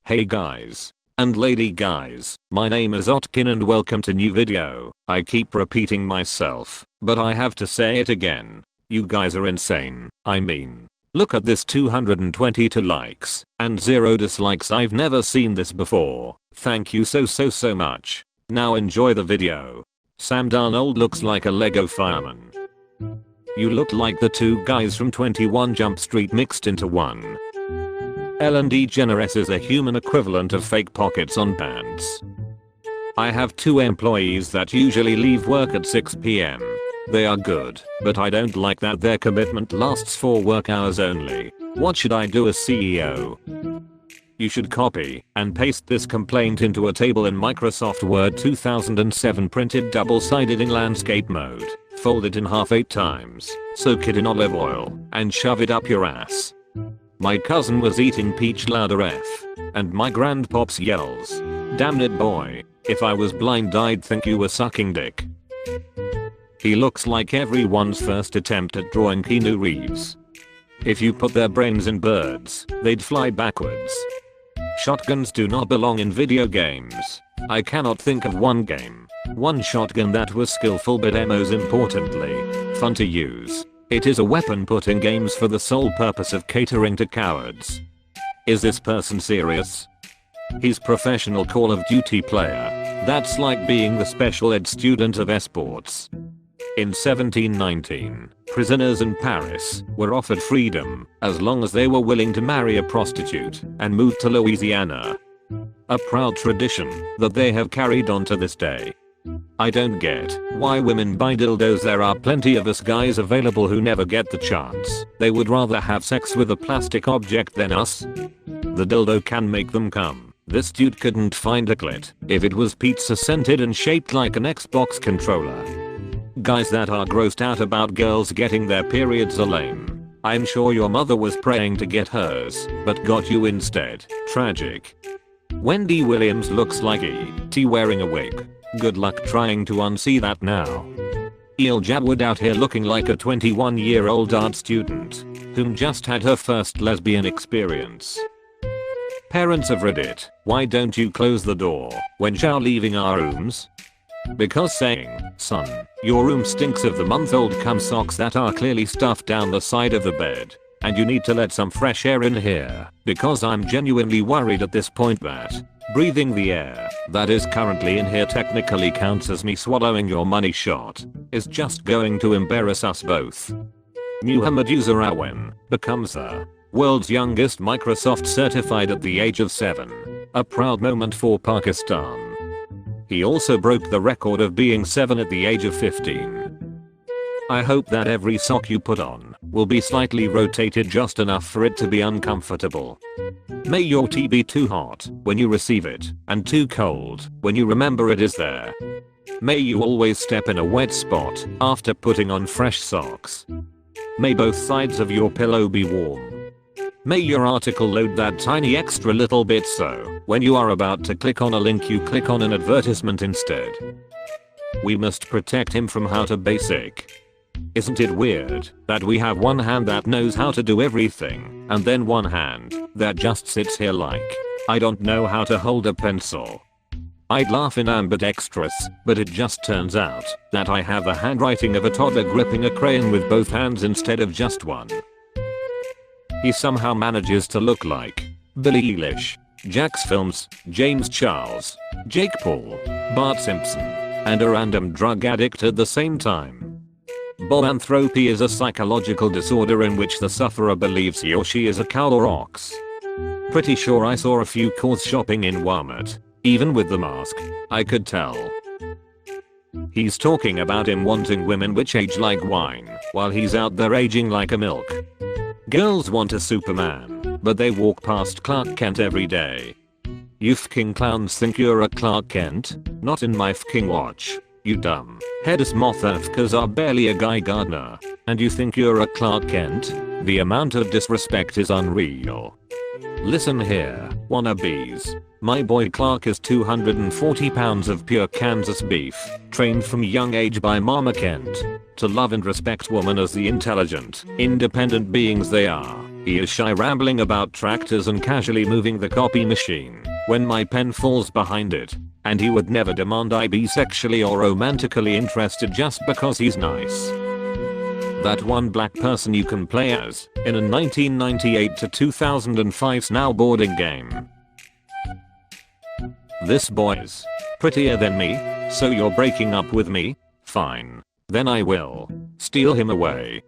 Hey guys and lady guys, my name is Otkin and welcome to new video. I keep repeating myself, but I have to say it again. You guys are insane. I mean, look at this 222 likes and 0 dislikes. I've never seen this before. Thank you so much. Now enjoy the video. Sam Darnold looks like a Lego fireman. You look like the two guys from 21 Jump Street mixed into one. Ellen DeGeneres is a human equivalent of fake pockets on pants. I have 2 employees that usually leave work at 6 p.m. They are good, but I don't like that their commitment lasts 4 work hours only. What should I do as CEO? You should copy and paste this complaint into a table in Microsoft Word 2007 printed double-sided in landscape mode. Fold it in half 8 times, soak it in olive oil, and shove it up your ass. My cousin was eating peach louder F, and my grandpops yells, "Damn it boy, if I was blind I'd think you were sucking dick." He looks like everyone's first attempt at drawing Keanu Reeves. If you put their brains in birds, they'd fly backwards. Shotguns do not belong in video games. I cannot think of one shotgun that was skillful but most importantly, fun to use. It is a weapon put in games for the sole purpose of catering to cowards. Is this person serious? He's professional Call of Duty player. That's like being the special ed student of esports. In 1719, prisoners in Paris were offered freedom as long as they were willing to marry a prostitute and move to Louisiana. A proud tradition that they have carried on to this day. I don't get why women buy dildos. There are plenty of us guys available who never get the chance. They would rather have sex with a plastic object than us. The dildo can make them come. This dude couldn't find a clit if it was pizza scented and shaped like an Xbox controller. Guys that are grossed out about girls getting their periods are lame. I'm sure your mother was praying to get hers, but got you instead. Tragic. Wendy Williams looks like E.T. wearing a wig. Good luck trying to unsee that now. Elijah Wood out here looking like a 21-year-old art student whom just had her first lesbian experience. Parents of Reddit, why don't you close the door when you're leaving our rooms? Because saying, "Son, your room stinks of the month-old cum socks that are clearly stuffed down the side of the bed, and you need to let some fresh air in here," because I'm genuinely worried at this point that breathing the air that is currently in here technically counts as me swallowing your money shot, is just going to embarrass us both. Muhammad User Awen becomes the world's youngest Microsoft certified at the age of 7. A proud moment for Pakistan. He also broke the record of being 7 at the age of 15. I hope that every sock you put on will be slightly rotated just enough for it to be uncomfortable. May your tea be too hot when you receive it and too cold when you remember it is there. May you always step in a wet spot after putting on fresh socks. May both sides of your pillow be warm. May your article load that tiny extra little bit so when you are about to click on a link you click on an advertisement instead. We must protect him from how to basic. Isn't it weird that we have one hand that knows how to do everything and then one hand that just sits here like, I don't know how to hold a pencil? I'd laugh in ambidextrous, but it just turns out that I have the handwriting of a toddler gripping a crayon with both hands instead of just one. He somehow manages to look like Billie Eilish, Jax Films, James Charles, Jake Paul, Bart Simpson, and a random drug addict at the same time. Boanthropy is a psychological disorder in which the sufferer believes he or she is a cow or ox. Pretty sure I saw a few cows shopping in Walmart. Even with the mask, I could tell. He's talking about him wanting women which age like wine, while he's out there aging like a milk. Girls want a Superman, but they walk past Clark Kent every day. You fking clowns think you're a Clark Kent? Not in my fking watch. You dumb headless motherfuckers are barely a Guy Gardner, and you think you're a Clark Kent? The amount of disrespect is unreal. Listen here, wannabes. My boy Clark is 240 pounds of pure Kansas beef, trained from young age by Mama Kent to love and respect women as the intelligent, independent beings they are. He is shy, rambling about tractors and casually moving the copy machine when my pen falls behind it. And he would never demand I be sexually or romantically interested just because he's nice. That one black person you can play as in a 1998 to 2005 snowboarding game. This boy's prettier than me, so you're breaking up with me? Fine. Then I will steal him away.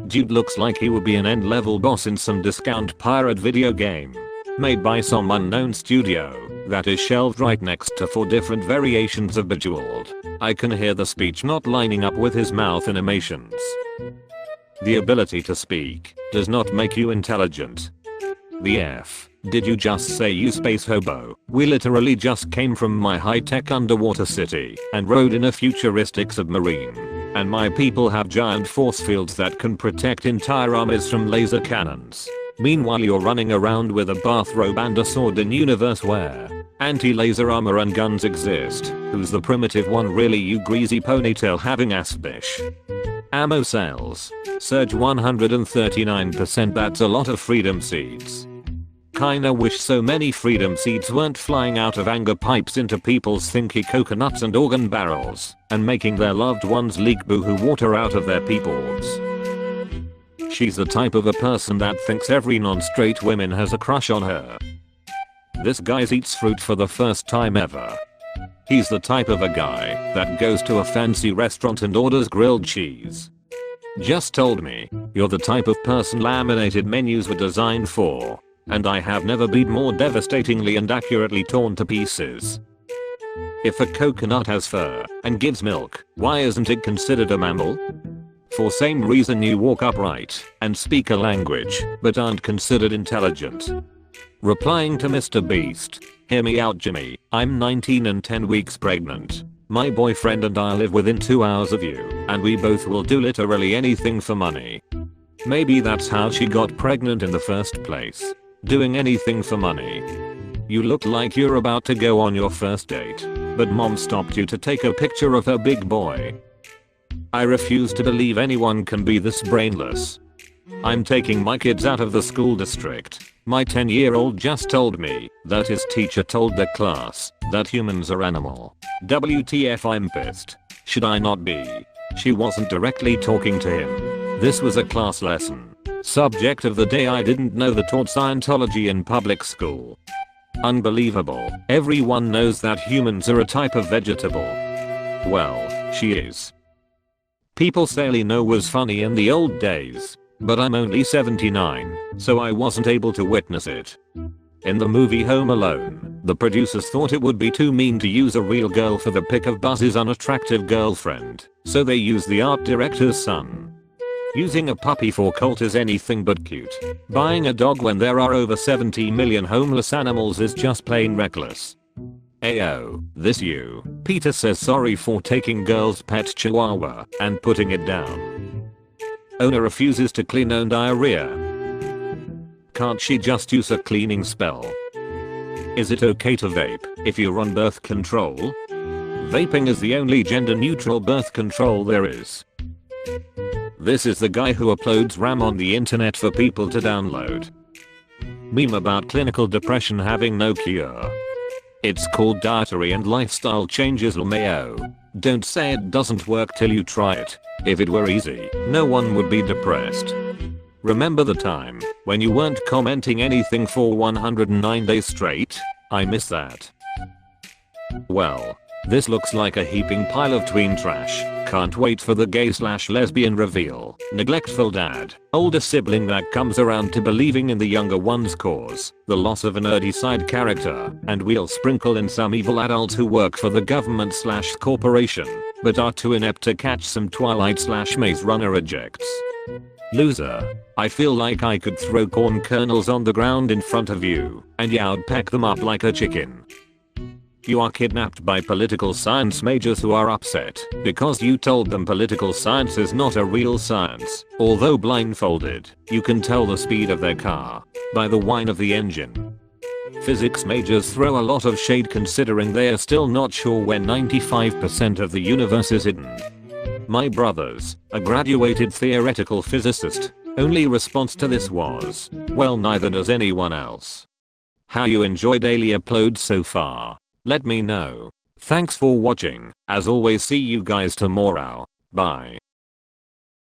Dude looks like he would be an end-level boss in some discount pirate video game made by some unknown studio that is shelved right next to 4 different variations of Bejeweled. I can hear the speech not lining up with his mouth animations. The ability to speak does not make you intelligent. The F did you just say, you space hobo? We literally just came from my high-tech underwater city and rode in a futuristic submarine. And my people have giant force fields that can protect entire armies from laser cannons. Meanwhile you're running around with a bathrobe and a sword in universe where anti-laser armor and guns exist. Who's the primitive one really, you greasy ponytail having ass bish? Ammo sales surge 139%. That's a lot of freedom seeds. Kinda wish so many freedom seeds weren't flying out of anger pipes into people's thinky coconuts and organ barrels and making their loved ones leak boohoo water out of their peepaws. She's the type of a person that thinks every non-straight woman has a crush on her. This guy eats fruit for the first time ever. He's the type of a guy that goes to a fancy restaurant and orders grilled cheese. Just told me, you're the type of person laminated menus were designed for. And I have never been more devastatingly and accurately torn to pieces. If a coconut has fur and gives milk, why isn't it considered a mammal? For same reason you walk upright and speak a language, but aren't considered intelligent. Replying to Mr. Beast, hear me out Jimmy, I'm 19 and 10 weeks pregnant. My boyfriend and I live within 2 hours of you, and we both will do literally anything for money. Maybe that's how she got pregnant in the first place. Doing anything for money. You look like you're about to go on your first date, but mom stopped you to take a picture of her big boy. I refuse to believe anyone can be this brainless. I'm taking my kids out of the school district. My 10-year-old just told me that his teacher told the class that humans are animal. WTF, I'm pissed. Should I not be? She wasn't directly talking to him. This was a class lesson. Subject of the day, I didn't know they taught Scientology in public school. Unbelievable. Everyone knows that humans are a type of vegetable. Well, she is. People say Leno was funny in the old days, but I'm only 79, so I wasn't able to witness it. In the movie Home Alone, the producers thought it would be too mean to use a real girl for the pick of Buzz's unattractive girlfriend, so they used the art director's son. Using a puppy for cult is anything but cute. Buying a dog when there are over 70 million homeless animals is just plain reckless. Ayo, this you. Peter says sorry for taking girl's pet chihuahua and putting it down. Owner refuses to clean own diarrhea. Can't she just use a cleaning spell? Is it okay to vape if you're on birth control? Vaping is the only gender neutral birth control there is. This is the guy who uploads RAM on the internet for people to download. Meme about clinical depression having no cure. It's called dietary and lifestyle changes, LMAO. Don't say it doesn't work till you try it. If it were easy, no one would be depressed. Remember the time when you weren't commenting anything for 109 days straight? I miss that. Well, this looks like a heaping pile of tween trash. Can't wait for the gay/lesbian reveal. Neglectful dad, older sibling that comes around to believing in the younger one's cause, the loss of a nerdy side character, and we'll sprinkle in some evil adults who work for the government/corporation, but are too inept to catch some Twilight/Maze Runner ejects. Loser. I feel like I could throw corn kernels on the ground in front of you, and you'd peck them up like a chicken. You are kidnapped by political science majors who are upset because you told them political science is not a real science. Although blindfolded, you can tell the speed of their car by the whine of the engine. Physics majors throw a lot of shade considering they are still not sure where 95% of the universe is hidden. My brother's a graduated theoretical physicist Only response to this was, well, neither does anyone else. How you enjoy daily uploads so far? Let me know. Thanks for watching. As always, see you guys tomorrow. Bye.